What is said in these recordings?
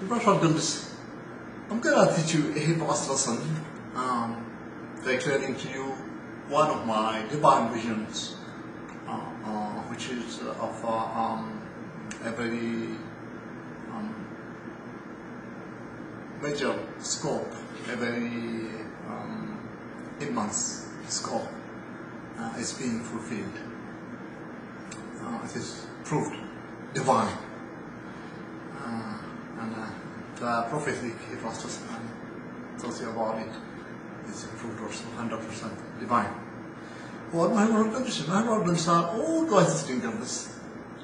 Goodness, I'm going to teach you a Hebraist lesson, declaring to you one of my divine visions, which is of a very major scope, a very immense scope is being fulfilled. It is proved divine. The prophetic Hebraist tells you about it. It's proved also 100% divine. What my words are all guys doing this.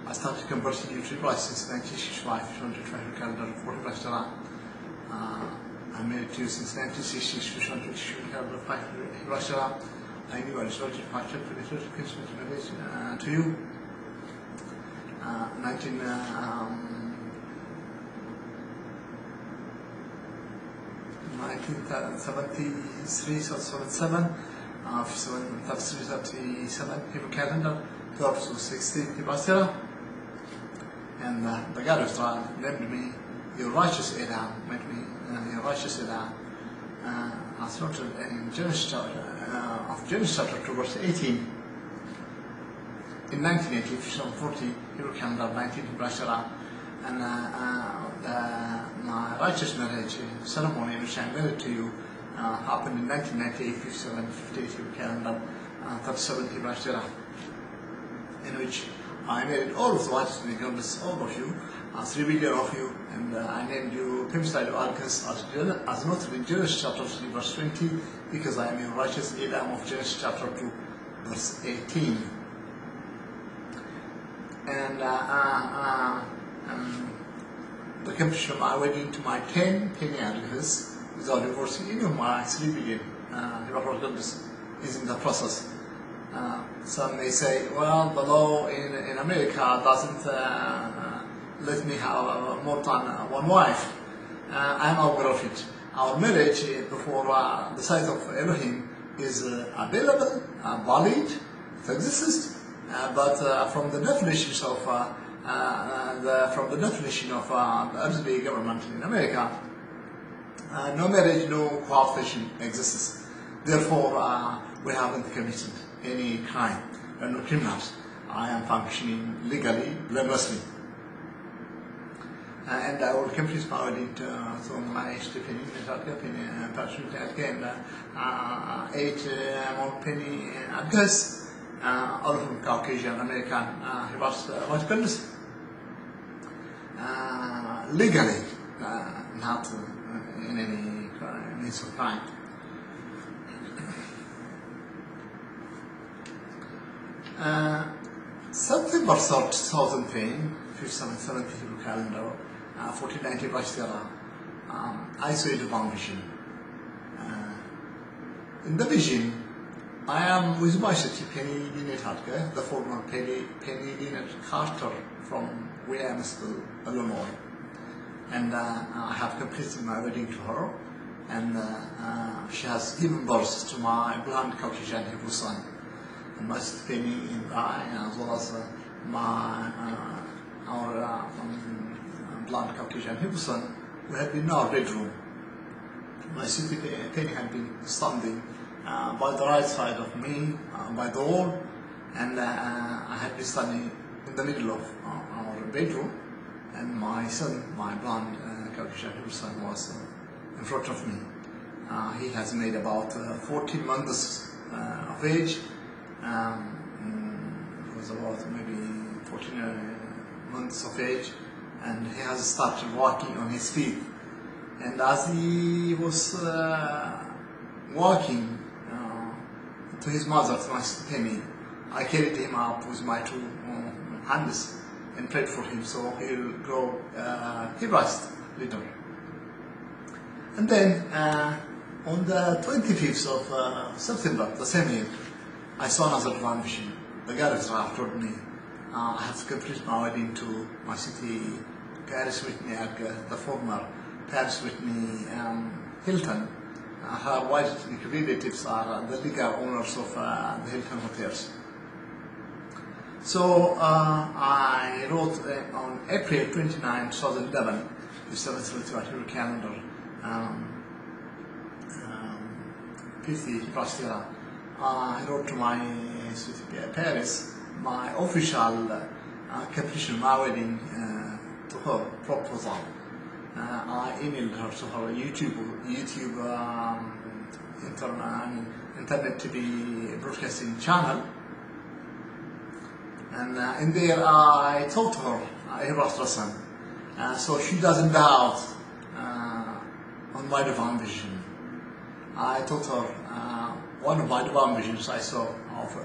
I started converting you to Hebraist since 1965, 2020 calendar for Hebraist. I made it to you since 1960, 2020 calendar 5 Hebraist. I knew I was ready to you. 1973, 77, 37 Hebrew calendar, 12 to 16 Hebraist. And the God of Israel named me your righteous Adam, made me your righteous Adam. As noted in Genesis chapter 2, verse 18. In 1980, 40 Hebrew calendar, 19 Hebraist. And my righteous marriage ceremony, which I married to you, happened in 1998, 57, 58 Hebrew calendar, 37 Hebraist, in which I married all of the righteous Mekbibs, all of you, 3 billion of you, and I named you Pemstrojdew Adgehs as noted in Genesis chapter 3, verse 20, because I am your righteous Adam of Genesis chapter 2, verse 18. And the completion of my wedding to my 10 Adgehs without divorcing any of my 3 billion is in the process. Some may say, well, the law in America doesn't let me have more than one wife. I'm aware of it. Our marriage before the sight of Elohim is available, valid, it exists. But from the definitions of the earthly government in America, no marriage, no cohabitation exists. Therefore, we haven't committed any crime. We are not criminals. I am functioning legally, blamelessly. And I will complete my wedding to my Stephen Pemstrojdew Adgehs, 8 more penny Adgehs. All of them Caucasian American Hebraist goodness. Legally, not in any means of crime. September 3rd, 2010, 5770 Hebrew calendar, 1490 Hebraist, I saw a divine vision. In the vision, I am with my city, Penny Adgehs, the former Penny Carter from Williamsville, Illinois. And I have completed my wedding to her, and she has given birth to my blonde Caucasian Hebrew son. And my sister Penny and I, as well as our blonde Caucasian Hebrew son, we had been in our bedroom. My sister Penny had been standing by the right side of me, by the wall, and I had been standing in the middle of our bedroom, and my son, my blonde Caucasian Hebrew son, was in front of me. He has made about 14 months of age. He was about maybe 14 months of age, and he has started walking on his feet. And as he was walking to his mother, to my Penny, I carried him up with my 2 hands and prayed for him so he will grow Hebraist leader. And then on the 25th of September, the same year, I saw another divine vision. The God of Israel told me I have to complete my wedding to my city, Pemstrojdew Adgehs, the former Pemstrojdew Hilton. Her wife's relatives are the legal owners of the Hilton hotels. So I wrote on April 29, 2011, the 732 Hebrew calendar, 50 Hebraist era. I wrote to my Paris my official completion of my wedding to her proposal. I emailed her to her YouTube internet TV broadcasting channel, and in there I taught her Hebraist lesson, so she doesn't doubt on my divine vision. I taught her one of my divine visions I saw of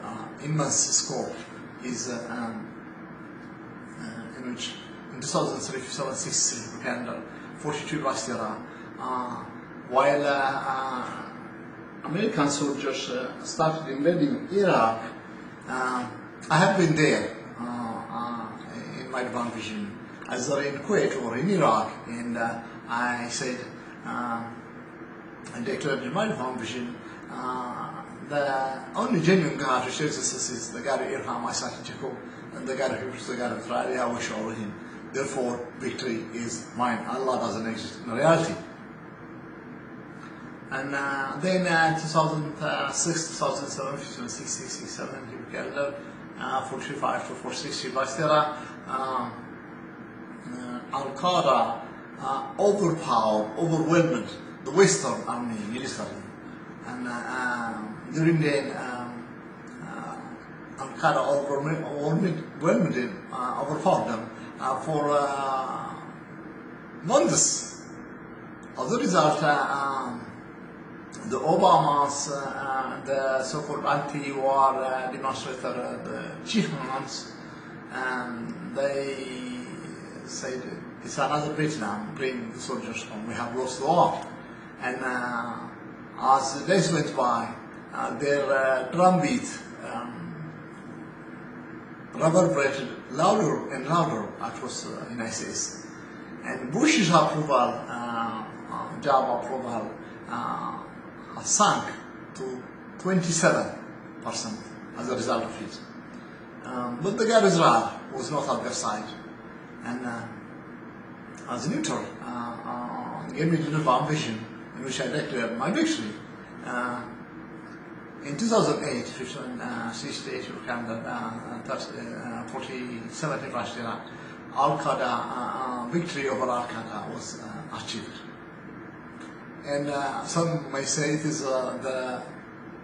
immense scope is in which in 2003, 2006 calendar, 42 last year, while American soldiers started invading Iraq, I have been there in my divine vision, either in Kuwait or in Iraq, and I said, I declared in my divine vision, the only genuine God who shares this is the God of Abraham, Isaac, and Jacob, and the God of Hebrews, the God of Israel, Yahweh Shah him. Therefore, victory is mine. Allah doesn't exist in reality. And then 2006, 2007, 2006, 67, Hebrew calendar, 45 to 46, Bastera, Al-Qaeda overwhelmed the Western army militarily. And during the Al-Qaeda overwhelmed them, overpowered them for months. As a result, the Obamas, the so-called anti-war demonstrator, the chiefmans, they said, it's another Vietnam, bring the soldiers home, we have lost the war. And as the days went by, their drumbeat reverberated louder and louder across the United States. And Bush's approval, job approval, sank to 27% as a result of it. But the God of Israel was not on their side. And as neutral, gave me the divine vision in which I declared my victory. In 2008, 68 calendar, 47 last year, Al-Qaeda, victory over Al-Qaeda was achieved. And some may say it is the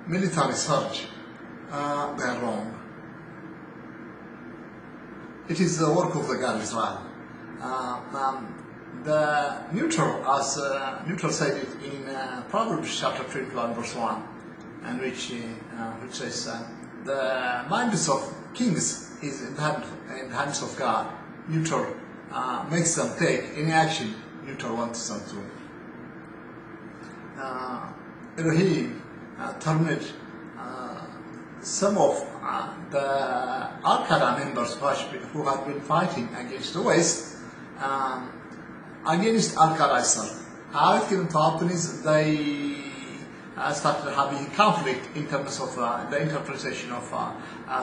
military surge. They are wrong. It is the work of the God of Israel. The neutral, as neutral said it in Proverbs chapter 21, verse 1, and which says, the minds of kings is in the hands of God. Neutral makes them take any action neutral wants them to. Elohim terminated some of the Al-Qaeda members who had been fighting against the West, against Al-Qaeda itself. How it came to happen is they started having conflict in terms of the interpretation of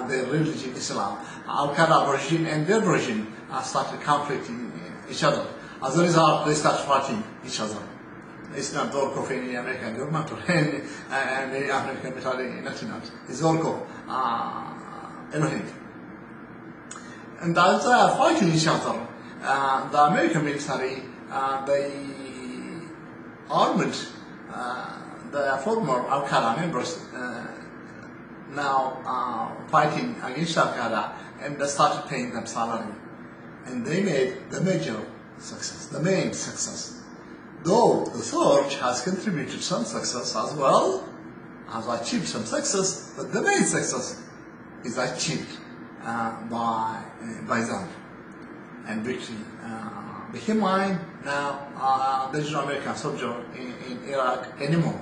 their religion, Islam. Al-Qaeda version and their version started conflicting each other. As a result, they started fighting each other. It's not the work of any American government or any American military national. It's the work of Elohim. And as they are fighting each other, the American military, they armed the former Al-Qaeda members now fighting against Al-Qaeda, and they started paying them salary. And they made the major success, the main success. Though the surge has contributed some success as well, has achieved some success, but the main success is achieved by them. And victory became mine. Now there is no American soldier in Iraq anymore.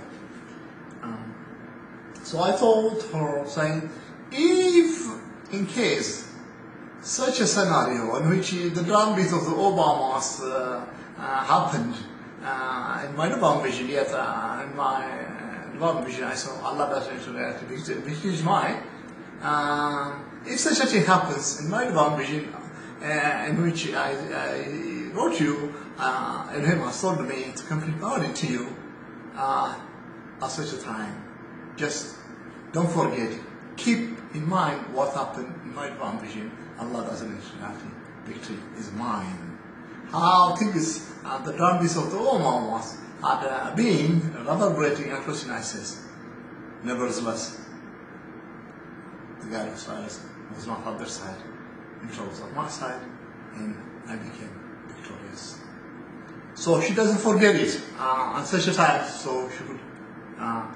So I told her, saying, if in case such a scenario in which the drumbeat of the Obamas happened, in my divine vision, yet in my divine vision I saw Allah doesn't reality, which is mine. If such a thing happens in my divine vision, in which I wrote you, Elohim has told me to complete my audit to you at such a time. Just don't forget, keep in mind what happened in my divine vision. Allah doesn't reality. Victory is mine. How things the darkness of the Ummah had been reverberating across the United States. Nevertheless, the God of Israel was not on their side. It was on my side, and I became victorious. So she doesn't forget it on such a time, so she would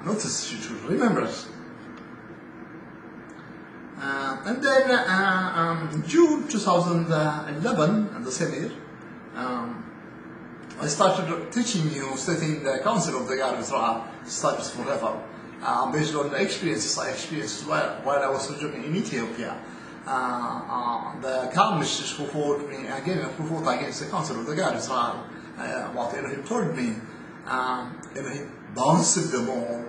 notice, she should remember it. And then June 2011, and the same year, I started teaching you, studying the Council of the God of Israel, studies forever, based on the experiences I experienced while I was sojourning in Ethiopia. The communists who fought me again, who fought against the Council of the God of Israel, what Elohim told me, Elohim bounced them all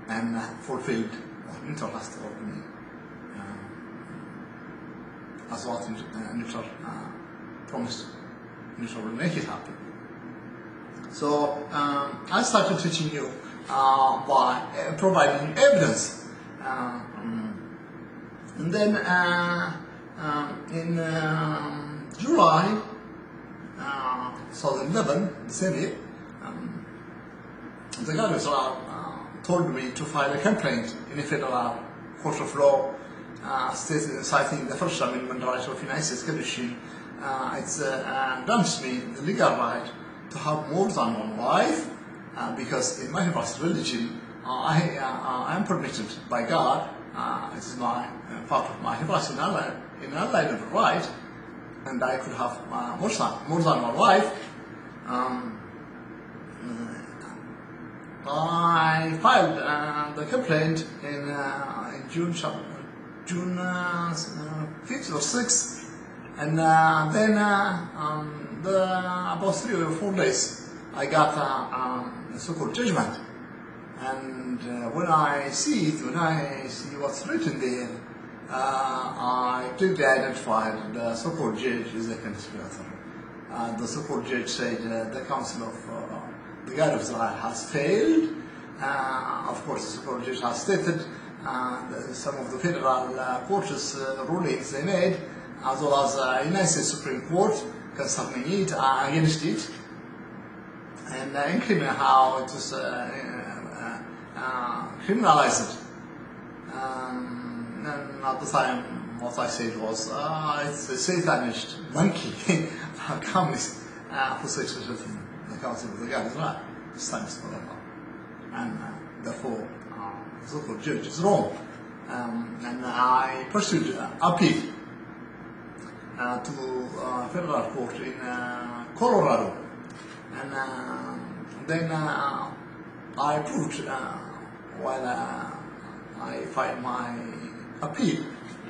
and fulfilled what Neutral has told me. As what Neutral promised, Neutral will make it happen. So I started teaching you by providing evidence. And then in July 2011, the same year, the God of Israel told me to file a complaint in a federal court of law, citing the First Amendment right of the United States Constitution. It grants me the legal right to have more than one wife, because in my Hebraist religion, I am permitted by God. It is part of my Hebraist inalienable right, and I could have more than one wife. I filed the complaint in June 5th or 6th, and then about 3 or 4 days I got a so-called judgment. And when I see it, when I see what's written there, I clearly identified the so-called judge as a conspirator. The so-called judge said the Council of the God of Israel has failed. Of course, the so-called judge has stated some of the federal courts rulings they made, as well as the United States Supreme Court concerning it, against it, and incriminating how it was criminalized. And at the time, what I said was, it's a Satanist monkey, communist, who succeeded in the Council of the God of Israel. This time is forever. And therefore, the so-called judge is wrong. And I pursued appeal to federal court in Colorado. And then I proved, while I filed my appeal,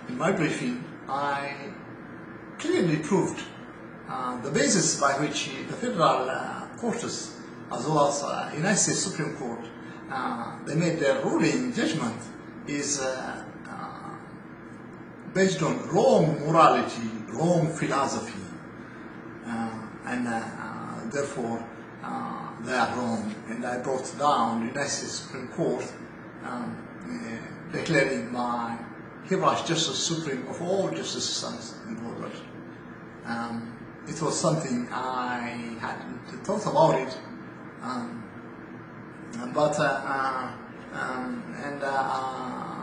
in my briefing, I clearly proved the basis by which the federal courts, as well as United States Supreme Court, they made their ruling judgment is based on wrong morality, wrong philosophy, and therefore they are wrong. And I brought down the United States Supreme Court, declaring my Hebraist justice supreme of all justice systems in the world. It was something I hadn't thought about it, but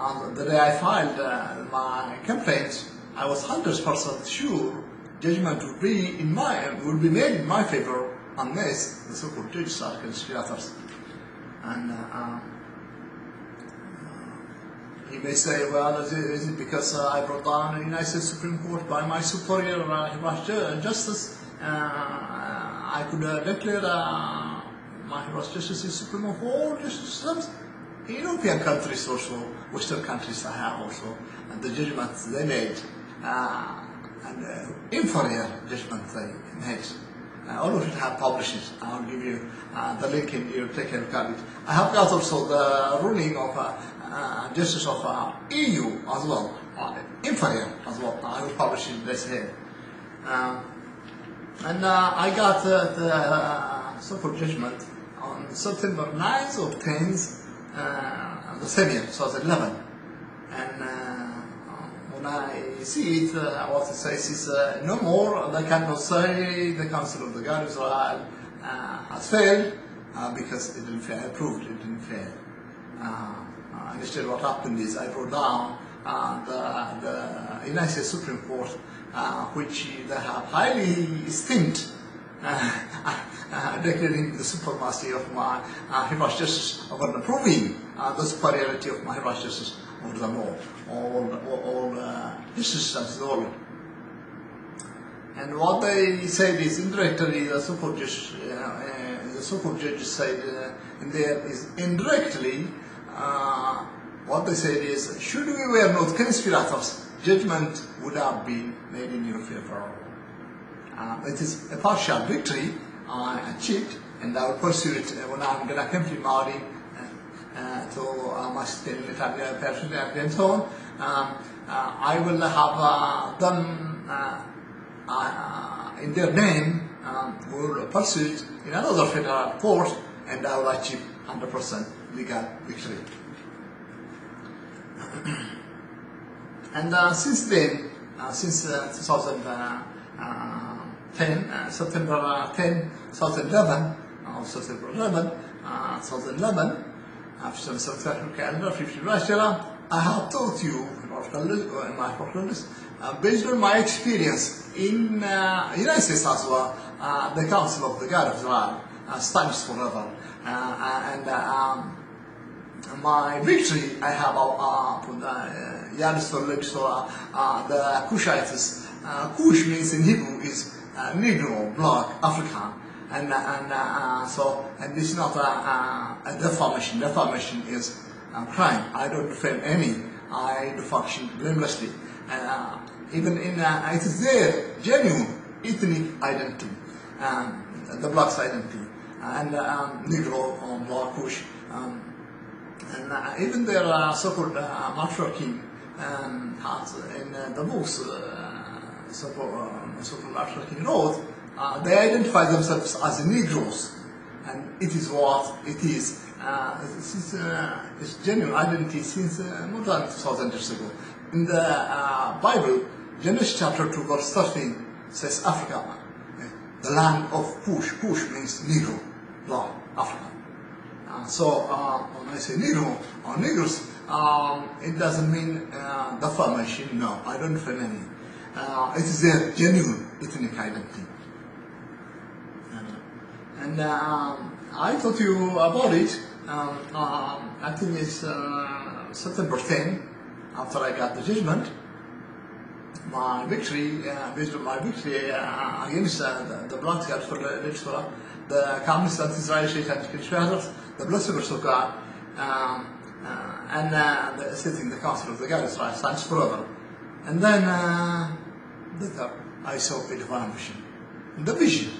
on the day I filed my complaint, I was 100% sure judgment would be made in my favor unless the so-called judges are conspirators. And he may say, well, is it because I brought down the United States Supreme Court by my superior Hebraist justice? I could declare my Hebraist justice is supreme of all justice systems. European countries also, Western countries I have also, and the judgments they made, and inferior judgment they made. All of it have published it. I'll give you the link and you take a look at it. I have got also the ruling of justice of EU as well, inferior as well. I will publish it this here. And I got the so-called judgment on September 9th or 10th, the same year, 2011. And when I see it, what it says is no more, they cannot say the Council of the God of Israel has failed because it didn't fail, I proved it didn't fail. Instead what happened is I wrote down the United States Supreme Court, which they have highly esteemed, declaring the supremacy of my Hebraist justice over proving the superiority of my Hebraist justice over them all justice systems, all. And what they said is indirectly the so-called judges said in there is indirectly what they said is, should we were not conspirators, judgment would have been made in your favor. It is a partial victory I achieved, and I will pursue it when I'm going to complete Maori to my state and so on. I will have done in their name, will pursue it in another federal court, and I will achieve 100% legal victory. And since then, since 2010, September 10, 2011, September 11, 2011, after South African calendar, 50 Russia, I have taught you in my proclamation, based on my experience in United States as well, the Council of the God of Israel stands forever. My victory I have upon the Cushites. Cush means in Hebrew is Negro, black, African, and this is not a defamation. Defamation is a crime. I don't defame any. I do function blamelessly. Even in it is their genuine ethnic identity, the black's identity, and Negro or black Cush. And even their so-called matriarchy has in the books, so-called matriarchy wrote, they identify themselves as Negroes, and it is what it is. It's genuine identity since more than 2,000 years ago. In the Bible, Genesis chapter 2, verse 13 says Africa, the land of Cush. Cush means Negro, black, Africa. So when I say Negro or Negroes, it doesn't mean defamation. No, I don't defame any. It is their genuine ethnic identity. And I taught you about it. I think it's September 10, after I got the judgment. My victory, based on my victory against the black guys for the communist anti-Israeli state anti-Christians, the blasphemers of God, and the sitting the Council of the God Israel stands forever. And then later I saw a divine vision. In the vision,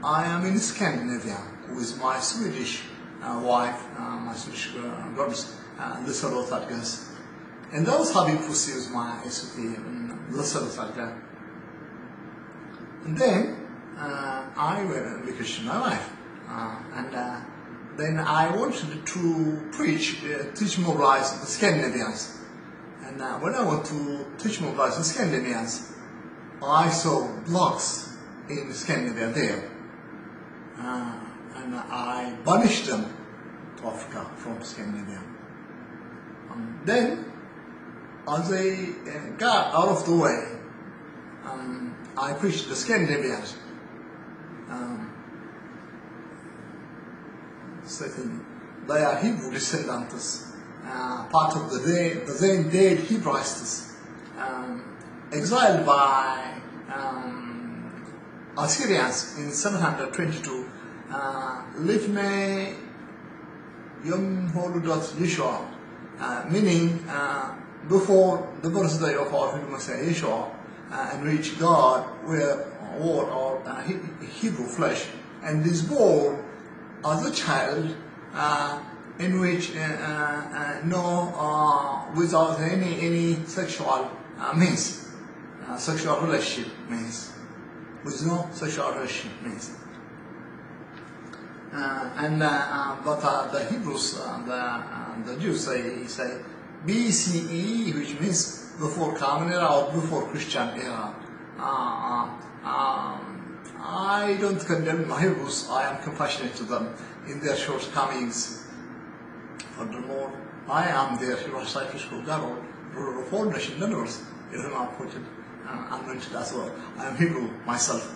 I am in Scandinavia with my Swedish wife, my Swedish brothers, the Pemstrojdew Adgehs. And I was having pussy with my SOP and the Pemstrojdew Adgehs. And then I went because my wife, and then I wanted to preach, teach, mobilize the Scandinavians. And when I went to teach, mobilize the Scandinavians, I saw blocks in Scandinavia there. And I banished them to Africa from Scandinavia. Then, as they got out of the way, I preached the Scandinavians. Saying they are Hebrew descendants, part of the then dead Hebraists, exiled by Assyrians in 722, Lifnei Yom Holudot Yeshua, meaning before the birthday of our Holy Messiah Yeshua, in which God wore our Hebrew flesh, and is born as a child, in which without any sexual means, sexual relationship means. with no sexual relations. But the Hebrews, the Jews, they say BCE, which means before Common Era or before Christian era. I don't condemn my Hebrews. I am compassionate to them in their shortcomings. Furthermore, I am their Hebraist God, ruler of all nation members, in whom I am appointed anointed as well. I am Hebrew myself.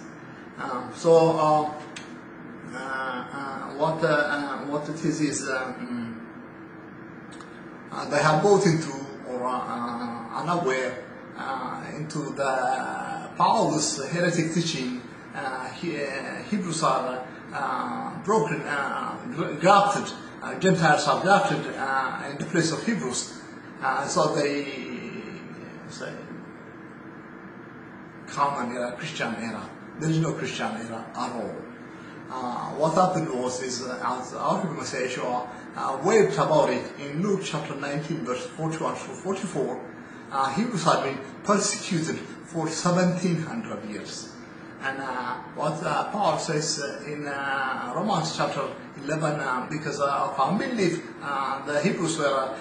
What it is they have bought into or unaware into the Paul's heretic teaching. Hebrews are broken, grafted. Gentiles are grafted in the place of Hebrews. So they say common era, Christian era. There is no Christian era at all. What happened was, as our Hebrew Messiah Yeshua waved about it in Luke chapter 19, verse 41 through 44. Hebrews had been persecuted for 1700 years. And what Paul says in Romans chapter 11, because of unbelief, the Hebrews were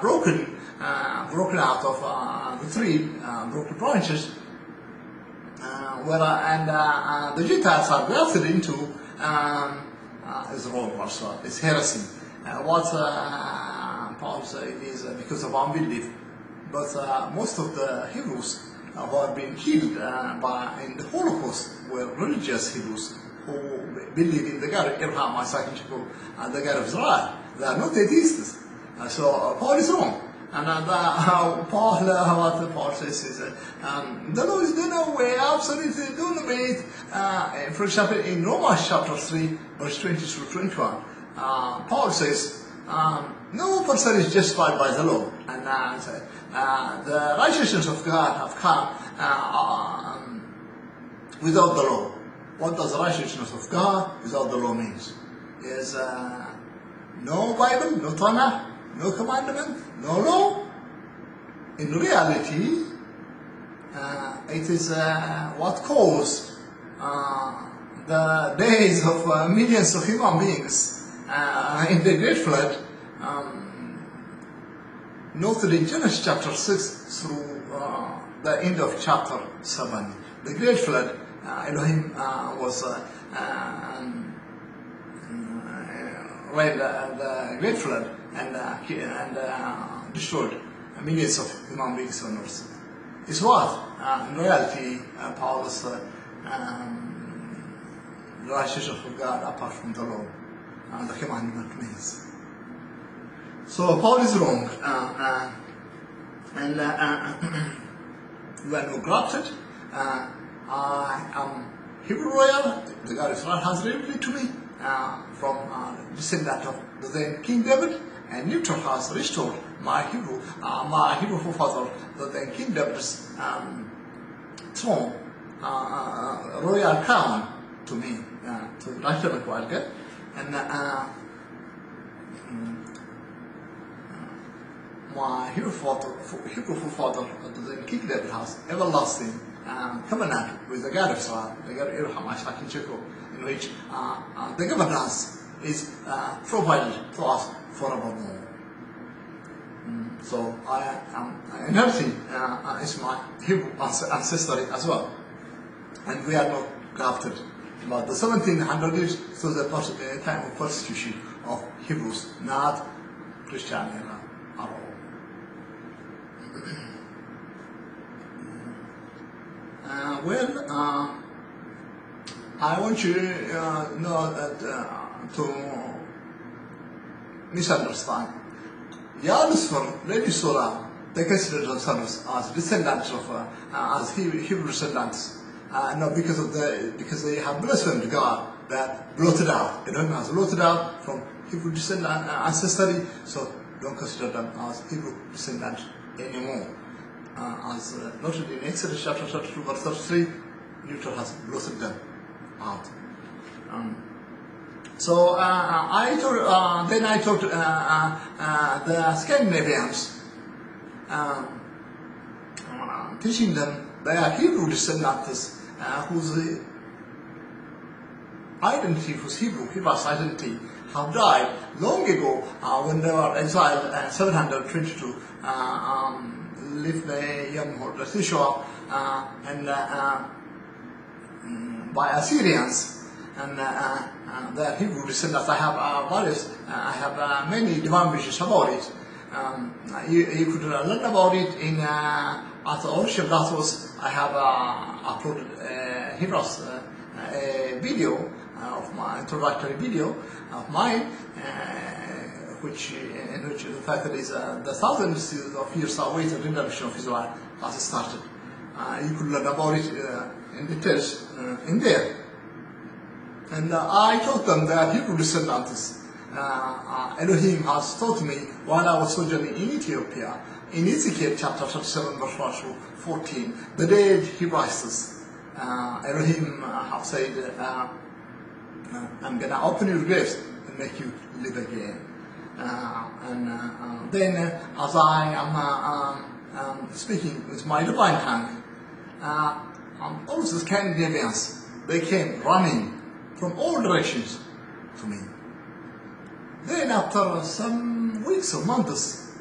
broken out of the three broken branches, and the Gentiles are grafted into is wrong also. It's heresy. What Paul says is because of unbelief. But most of the Hebrews who have been killed in the Holocaust were religious Hebrews who believe in the God of Abraham, Isaac, and Jacob, and the God of Israel. They are not atheists. So Paul is wrong. And what Paul says is the law is done away, absolutely done away. For example, in Romans chapter 3, verse 20 through 21, Paul says, no person is justified by the law. And the righteousness of God have come without the law. What does the righteousness of God without the law means? Is no Bible, no Torah, no commandment, no law. In reality, it is what caused the days of millions of human beings in the Great Flood, noted in Genesis chapter 6 through the end of chapter 7. The Great Flood, Elohim was rained the Great Flood and destroyed millions of human beings on earth. It's what, in reality, Paul's righteousness of God apart from the law and the commandment means. So Paul is wrong, and when we grafted, I am Hebrew royal. The God of Israel has revealed it to me from descendant of the then King David, and neutral has restored my Hebrew forefather, the then King David's throne, royal crown to me, to Dr.Mekbib Adgehs, and my Hebrew forefather, the then King David has everlasting covenant with the God of Israel, the God of Abraham, Isaac, and Jacob, in which the governance is provided to us forevermore. So I am inheriting is my Hebrew ancestry as well, and we are not grafted. But the 1700 years to the time of persecution of Hebrews, not Christian era at all. I want you know that to misunderstand. Yadusfer, Lady Sora, they consider themselves as descendants of as Hebrew descendants. No, because they have blasphemed God, that blotted out. They don't has blotted out from Hebrew descendant ancestry, so don't consider them as Hebrew descendants anymore. As noted in Exodus chapter 32, verse 33, Neutral has blotted them out. So I taught the Scandinavians, teaching them they are Hebrew descendants whose identity was Hebrew, Hebraist identity, have died long ago when they were exiled 722 lived the young Joshua and by Assyrians and their Hebrew descendants. I have many divine visions about it. You could learn about it in at the Ocean. That was I have uploaded Hebraist a video of my introductory video of mine, in which the fact that is the thousands of years awaited redemption of Israel as it started. You could learn about it in details in there. And I told them that Hebrew descendants. Elohim has taught me while I was sojourning in Ethiopia, in Ezekiel chapter 37 verse 14, the dead Hebraists. Elohim have said, I'm going to open your graves and make you live again. Then as I am speaking with my divine tongue, all the Scandinavians, they came running from all directions to me. Then after some weeks or months,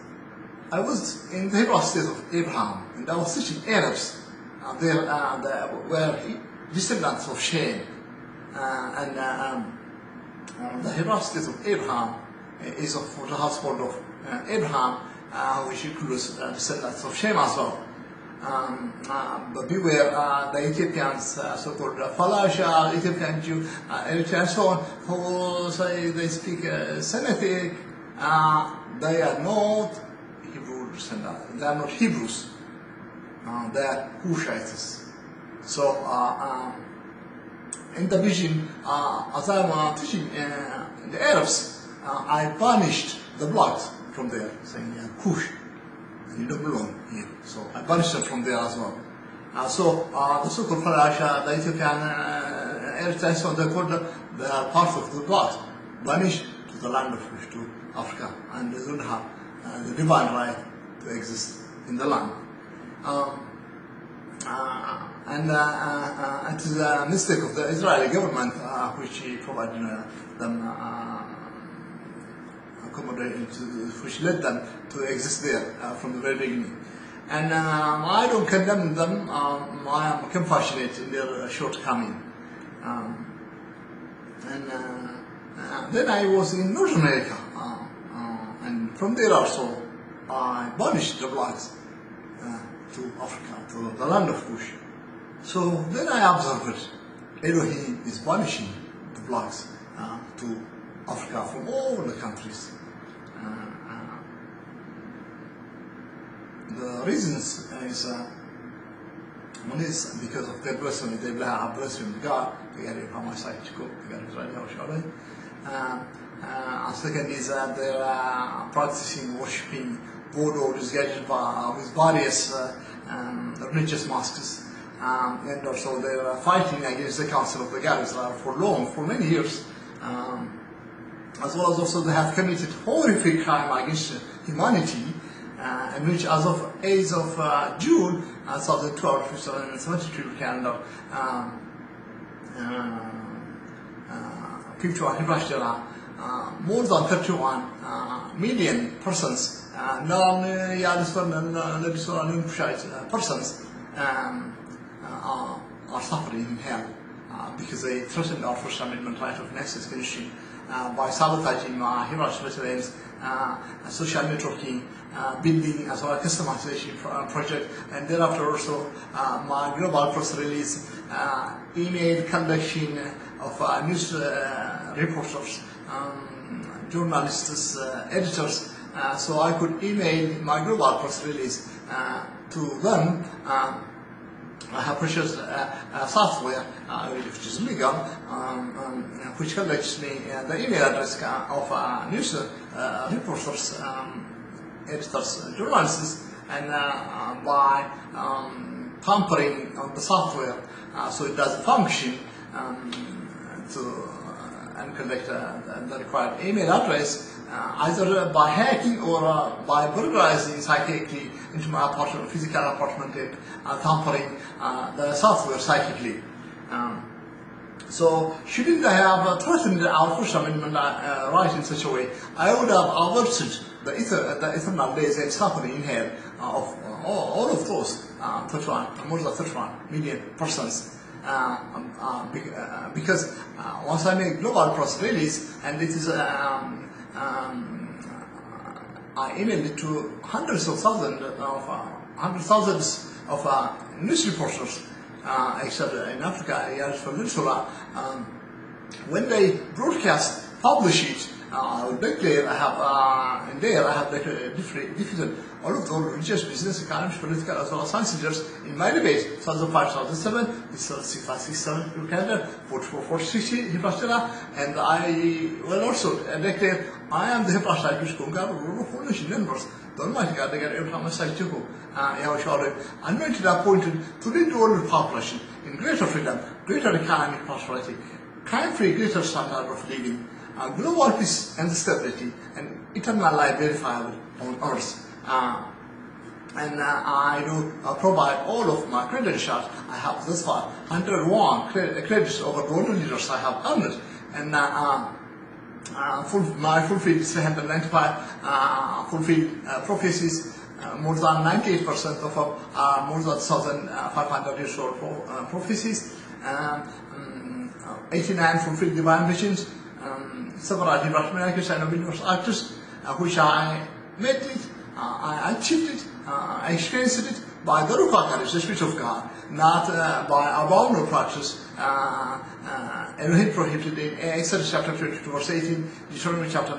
I was in the Hebraist state of Abraham, and I was teaching Arabs. They were descendants of Shem. The Hebraist state of Abraham is of the household of Abraham, which includes descendants of Shem as well. But beware, the Ethiopians, so-called Falasha, Ethiopian Jew, Eritrean, and so on, who say they speak Semitic, they are not Hebrew descendants. They are not Hebrews. They are Cushites. So, in the vision, as I am teaching the Arabs, I banished the blood from there, saying, Cush. You don't belong here. So I banished them from there as well. The so-called Falasha, the Ethiopian, Eritrean, so they called they are part of the God, banished to the land of Cush, to Africa, and they don't have the divine right to exist in the land. It is a mistake of the Israeli government which provided them which led them to exist there from the very beginning. And I don't condemn them, I am compassionate in their shortcoming. Then I was in North America, and from there also I banished the blacks to Africa, to the land of Cush. So then I observed Elohim is banishing the blacks to Africa from all the countries. The reasons is one is because of their blasphemy. They have blasphemed God. They got it from my side to go. They got it right now, shall and second is that they are practicing worshipping voodoo disguised with various religious masks, and also they are fighting against the Council of the God Israel for many years. As well as also they have committed horrific crime against humanity, in which as of 8th of June 2012, 2072 calendar, more than 31 million persons, persons are suffering in hell because they threatened our First Amendment right of access condition by sabotaging Hebraist Muslims, social networking, building as well as customization project, and thereafter also my global press release, email collection of news reporters, journalists, editors, so I could email my global press release to them. I have purchased software, which is legal, which collects me the email address of news reporters, editors, journalists, and by tampering on the software so it doesn't function and collect the required email address, either by hacking or by burglarizing psychically into my apartment, physical apartment, and tampering the software psychically. So, shouldn't I have threatened our First Amendment right in such a way? I would have averted the eternal days and suffering in hell of all of those 31, more than 31 million persons. Because once I make global press release, and it is I emailed it to hundreds of thousands of news reporters, except in Africa, Peninsula. When they broadcast, publish it, I will declare I have defeated all of the religious, business, economic, political, as well as science leaders in my debate, 2005, 2007, 6567 in Canada, 44, 460 Hebraist, and I will also declare I am the Hebraist which conquer all of nation members. The Almighty God, they get Abraham Messiah Jehu, anointed, appointed to lead the world population in greater freedom, greater economic prosperity, crime-free, greater standard of living, global peace and stability, and eternal life verifiable on earth. I do provide all of my credentials. I have thus far 101 credits over the world leaders I have earned, and my fulfilled 395 fulfilled prophecies. More than 98% of more than 1,500 years old prophecies. 89 fulfilled divine visions. Several Hebraist miracles and obedience acts, which I made it, I achieved it, I experienced it by the Ruach HaKodesh, the Spirit of God, not by abominable practice. Elohim prohibited in Exodus chapter 22 verse 18, Deuteronomy chapter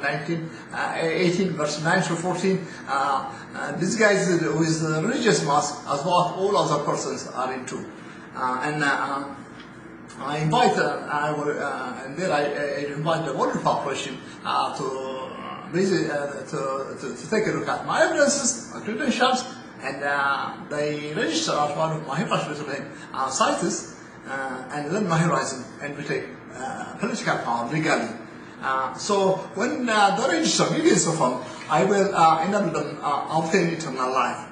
18 verse 9 to 14, disguised with religious mask as what all other persons are into. I invite, and there I invite the world population to visit, to take a look at my evidences, my credentials, and they register as one of my Hebraist sites, and learn my horizon and we take political power legally. So when they register millions of them, I will enable them obtain eternal life.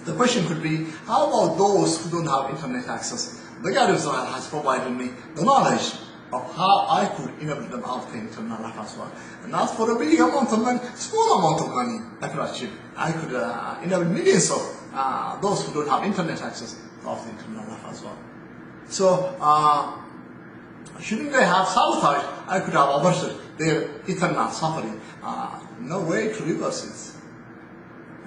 The question could be, how about those who don't have internet access? The God of Israel has provided me the knowledge of how I could enable them obtain eternal life as well. And not for a big amount of money, small amount of money I could achieve. I could enable millions of those who don't have internet access to obtain eternal life as well. So, shouldn't they have sabotaged, I could have averted their eternal suffering. No way to reverse it.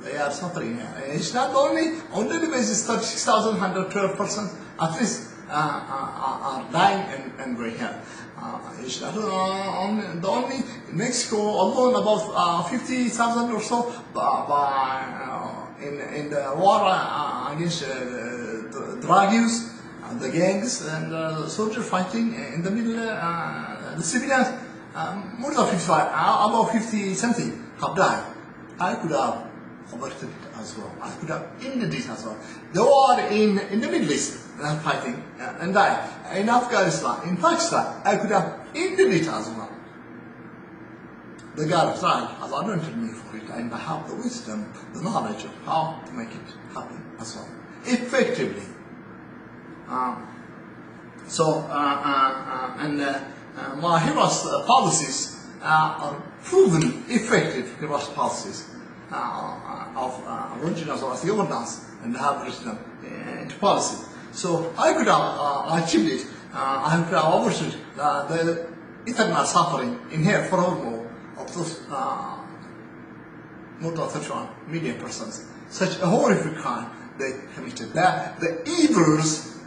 They are suffering. It's not only on daily basis 36,112% at least are dying and going here. It's not only in Mexico alone about 50,000 or so in the war against drug use, the gangs and the soldiers fighting in the middle, the civilians, more than 55, about 50 something have died. I could have averted it as well. I could have ended it as well. They were in the Middle East fighting and died. In Afghanistan, in Pakistan, I could have ended it as well. The God of Israel has anointed me for it, and I have the wisdom, the knowledge of how to make it happen as well, effectively. My Hebraist policies are proven effective Hebraist policies of original as well as governance, and have written them into policy. So I could have achieved it. I could have overseen the eternal suffering in here forevermore of those more than 31 million persons. Such a horrific crime they committed. The evils,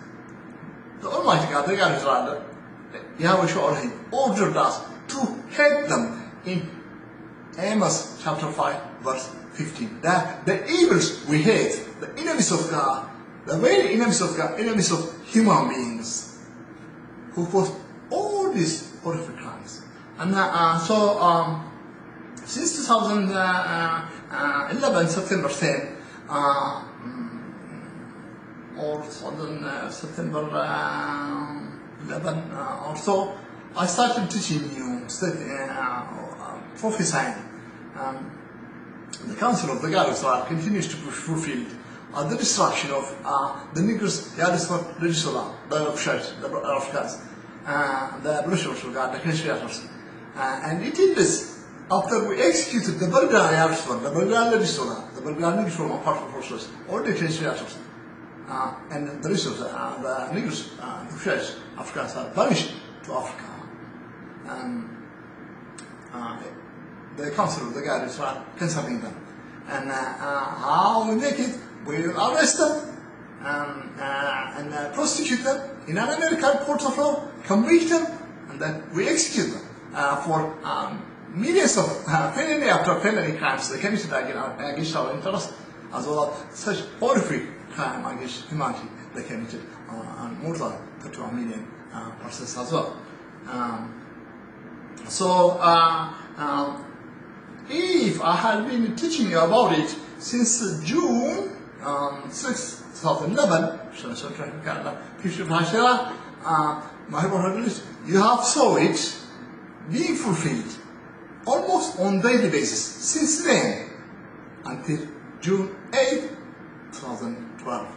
the Almighty God, the God of Israel, Yahweh ordered us to hate them in Amos chapter 5 verse 15. The evils we hate, the enemies of God, the very enemies of God, enemies of human beings, who caused all these horrific crimes. And since 2011, September 10, or September 11 or so, I started teaching you, prophesying. The Council of the God of Israel continues to push fulfilled the destruction of the Negroes, the Arab Peninsula, the Arab Church, the Arab Guys. the blushers regard the conspirators. And it is this, after we executed the Bulgarian Arsenal, the Bulgarian legislature, the Bulgarian legislature apart from forces, all the conspirators, and the rest of the Negroes, the French, Africans are banished to Africa. The council of the guards are concerning them. And how we make it, we will arrest them and prosecute them in an American court of law, convict them, and then we execute them for millions of felony after felony crimes they committed against our interests, as well as such horrific crime against humanity they committed on more than 31 million persons as well. If I had been teaching you about it since June 6, 2011, you have saw it being fulfilled almost on daily basis since then until June 8, 2012.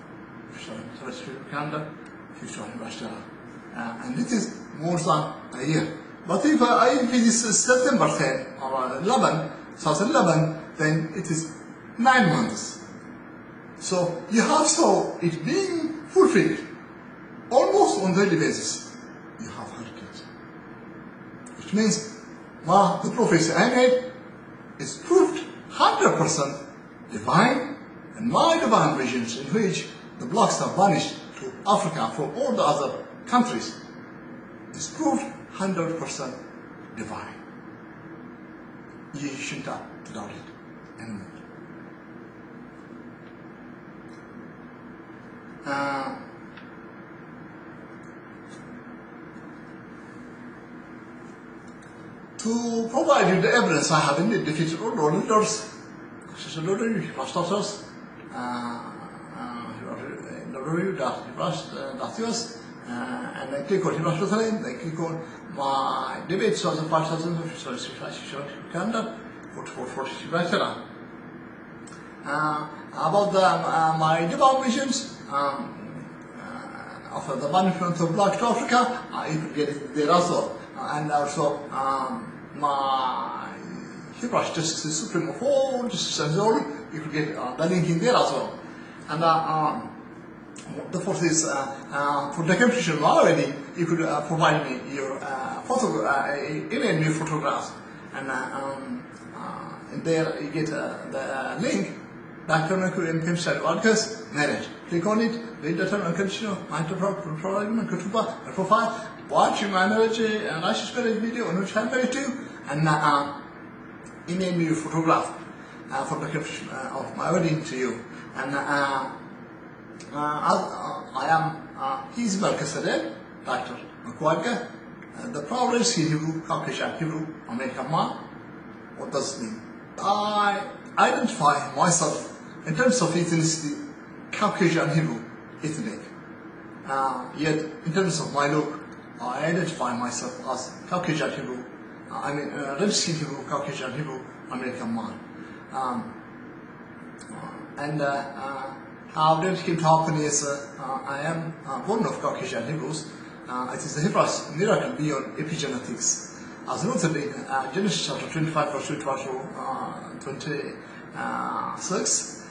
And it is more than a year. But if it is September 10 or 11, 2011, then it is 9 months. So you have saw it being fulfilled almost on daily basis. You have heard it. Which means the prophecy I made is proved 100% divine, and my divine visions in which the blacks are banished to Africa from all the other countries is proved 100% divine. You shouldn't doubt it anymore. To provide you the evidence I have indeed defeated all the leaders, pastors, Hebraist, and then click on Hebraist, then click on my debates of the pastors in Canada, about my divine visions of the banishment of black to Africa, you could get it there also, and also my Hebraist Justice Supreme of all Justice and all, you could get the link in there as well. And the fourth is for the completion of my wedding, you could provide me your email me photographs, and there you get the link. Dr.Mekbib Pemstrojdew Adgehs marriage. Click on it, read the term and condition of my profile, watch my marriage and righteous marriage video on which I'm married to, and email me your photograph for the completion of my wedding to you. And I am his Melchizedek, Dr. Mekbib, the proudest Hebrew, Caucasian Hebrew, American man. What does it mean? I identify myself in terms of ethnicity, Caucasian Hebrew, ethnic. Yet, in terms of my look, I identify myself as Caucasian Hebrew, red-skin Hebrew, Caucasian Hebrew, American man. How that came to happen is I am born of Caucasian Hebrews. It is the Hebraist miracle beyond epigenetics. As noted in Genesis chapter 25, verse 26,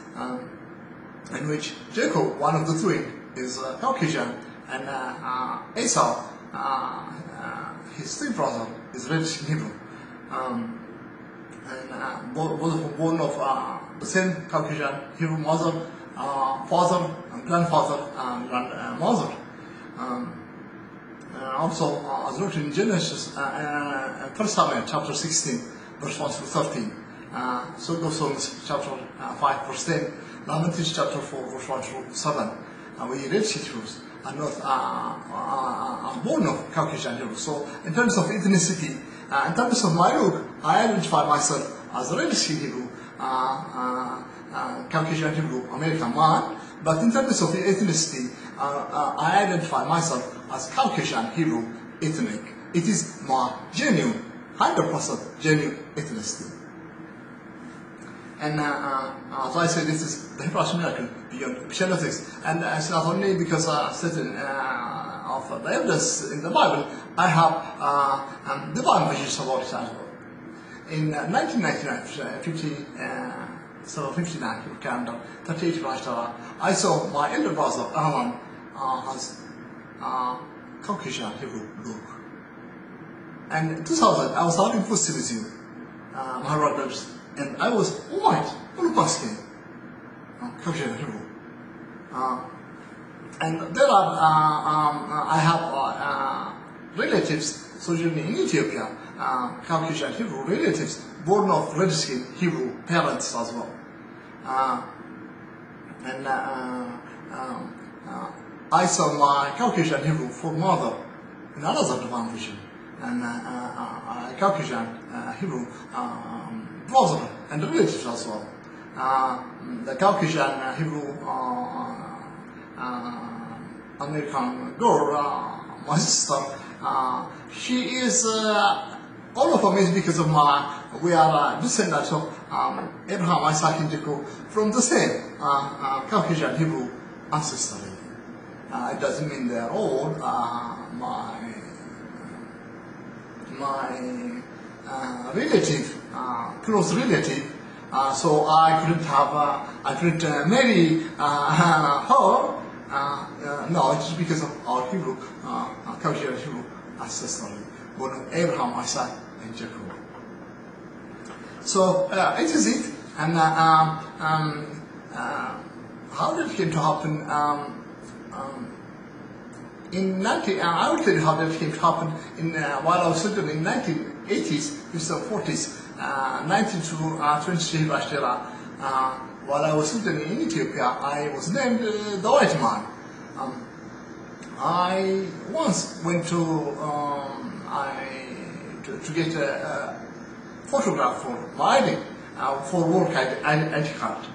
in which Jacob, one of the twin, is Caucasian, and Esau, his twin brother, is red-skin Hebrew. Both born of the same Caucasian Hebrew mother, father, and grandfather, and grandmother. Also, as noted in Genesis, 1 Samuel chapter 16, verse 1 through 13, Song of Songs chapter 5, verse 10, Lamentations chapter 4, verse 1 through 7. We read Hebrews are not born of Caucasian Hebrew. So, in terms of ethnicity, in terms of my look, I identify myself as a red-skin Hebrew, Caucasian Hebrew, American man. But in terms of ethnicity, I identify myself as Caucasian Hebrew ethnic. It is my genuine, 100% genuine ethnicity. And as I said, this is the Hebraist miracle beyond epigenetics. And it's not only because certain of the evidence in the Bible, I have divine visions about it as well. In 1999, 59 calendar, 38 I saw my elder brother Alan has Caucasian Hebrew look. And in 2000, I was having food with you, my brothers, and I was white, all of my skin, Caucasian Hebrew. And there are, I have relatives sojourning in Ethiopia, Caucasian Hebrew relatives, born of red skin Hebrew parents as well. I saw my Caucasian Hebrew forefather in another divine vision, and Caucasian Hebrew brother and relatives as well. The Caucasian Hebrew American girl, my sister, she is, all of them is because of we are descendants of Abraham, Isaac, and Jacob from the same Caucasian Hebrew ancestry. It doesn't mean they're all my relative, close relative. So I couldn't marry her. No, it's because of our Hebrew, Caucasian Hebrew ancestry, born of Abraham, Isaac, and Jacob. So it is it, and how did it came to happen? I will tell you how that came to happen while I was studying in 1980s, 40s, 19 to 23 while I was studying in Ethiopia, I was named the white man. I once went to get a photograph for my ID, for work ID card,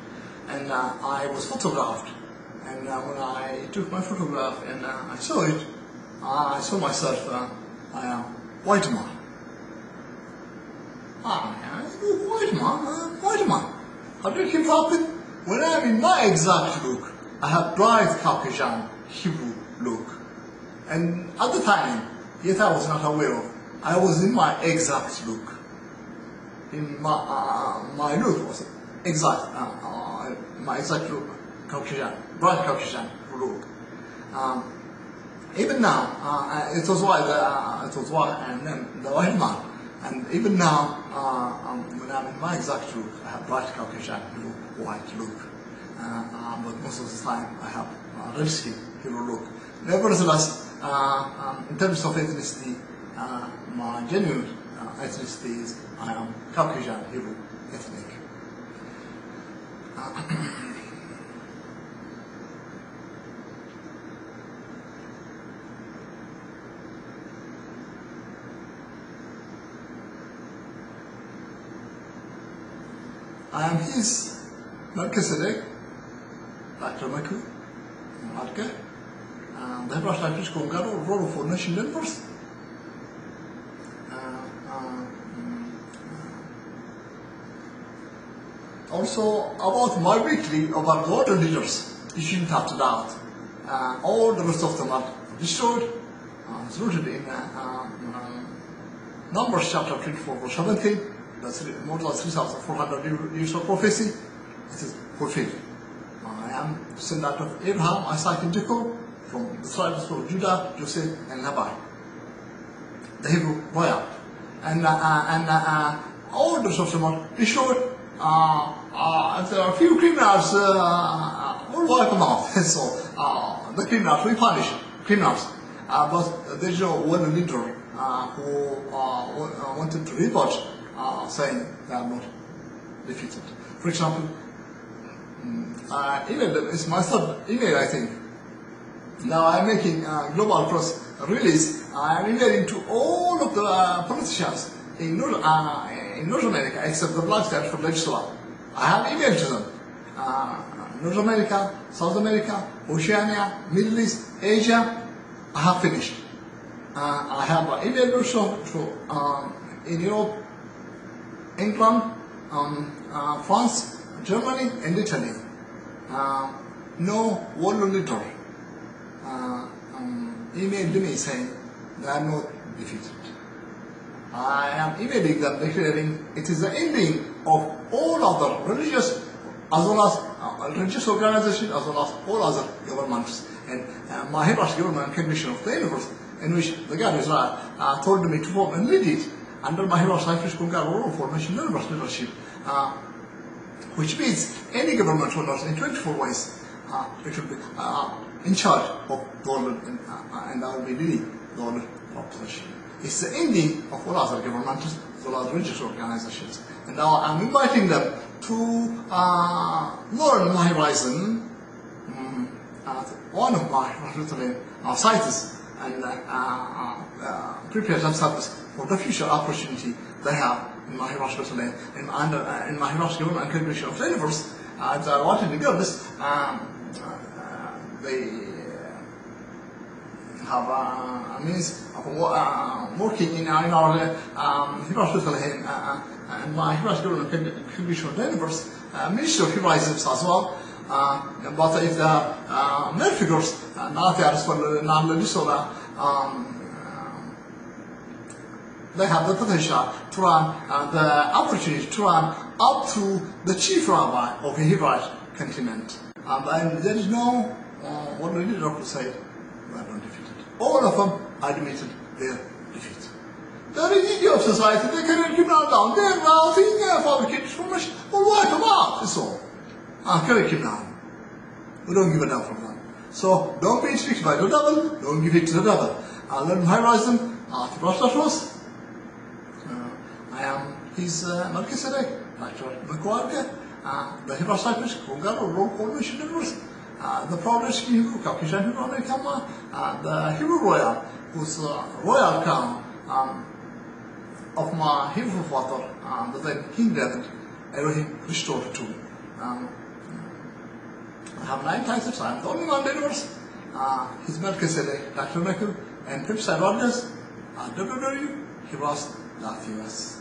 and I was photographed. And when I took my photograph and I saw it, I saw myself, I am white man. White man. How did it happen? When I'm in my exact look, I have bright Caucasian Hebrew look. And at the time, yet I was not aware of, I was in my exact look. In my look was exact, my exact look, Caucasian, bright Caucasian look. Even now, it was why I'm named the white man. And even now, when I'm in my exact look, I have bright Caucasian Hebrew white look. But most of the time, I have red skin Hebrew look. Nevertheless, in terms of ethnicity, my genuine ethnicity is I am Caucasian Hebrew ethnic. I am his Melchizedek, Dr.Mekbib, Adgehs, the Hebraist language role for nation members. Also about my weekly about the other leaders, you shouldn't have to doubt. All the rest of them are destroyed. It's rooted in Numbers chapter 24, verse 17. That's more than 3,400 years of prophecy. It is fulfilled. I am descendant of Abraham, Isaac, and Jacob, from the tribes of Judah, Joseph, and Levi, the Hebrew royal. And all the rest of them are destroyed. There are a few criminals, we'll wipe them out. So the criminals, we punish criminals. But there is no one leader who wanted to rebut, saying they are not defeated. For example, email is my third email, I think. Now I'm making global press release. I'm emailing to all of the politicians in North America, except the black states from legislature. I have emailed to them. North America, South America, Oceania, Middle East, Asia. I have finished. I have emailed also to in Europe, England, France, Germany, and Italy. No world leader emailed me saying they are not defeated. I am emailing them declaring it is the ending of all other religious as well as religious organizations as well as all other governments. And my Hebraist government commission of the universe, in which the God of Israel told me to form and lead it under my Hebraist role formation universe leadership, which means any government rulers in 24 ways it will be in charge of the world, and I will be leading the world population. It's the ending of all other governments, all other religious organizations. And now I'm inviting them to learn my horizon at one of my sites and prepare themselves for the future opportunity they have in my Hebraist land, in my Hebraist government and commission of the universe. As I wanted to go this, they have a means of working in our Hebraist land and my Hebraist government and commission of the universe, Ministry of Hebraism as well. But if the male figures not there for non-religious, they have the potential to run the opportunity to run up to the chief rabbi of the Hebraic continent. And there is no, what the leader could say, they are not defeated. All of them admitted their defeat. The rigidity of society, they can keep down. They are routing fabricated information, or wipe them out, that's all. Can keep down. We don't give a damn from them. So don't be intrigued by the devil, don't give it to the devil. Learn my horizon, to Pemstrojdew. I am his Melchizedek, Dr.Mekbib, the Hebraist typist, the proudest Hebrew, the Hebrew royal, who's royal crown of my Hebrew father, that then King David, Elohim restored to. I have 9 titles. I am the only one in the universe. His Melchizedek, Dr.Mekbib, and Pemstrojdew Adgehs, www.Hebraist.us.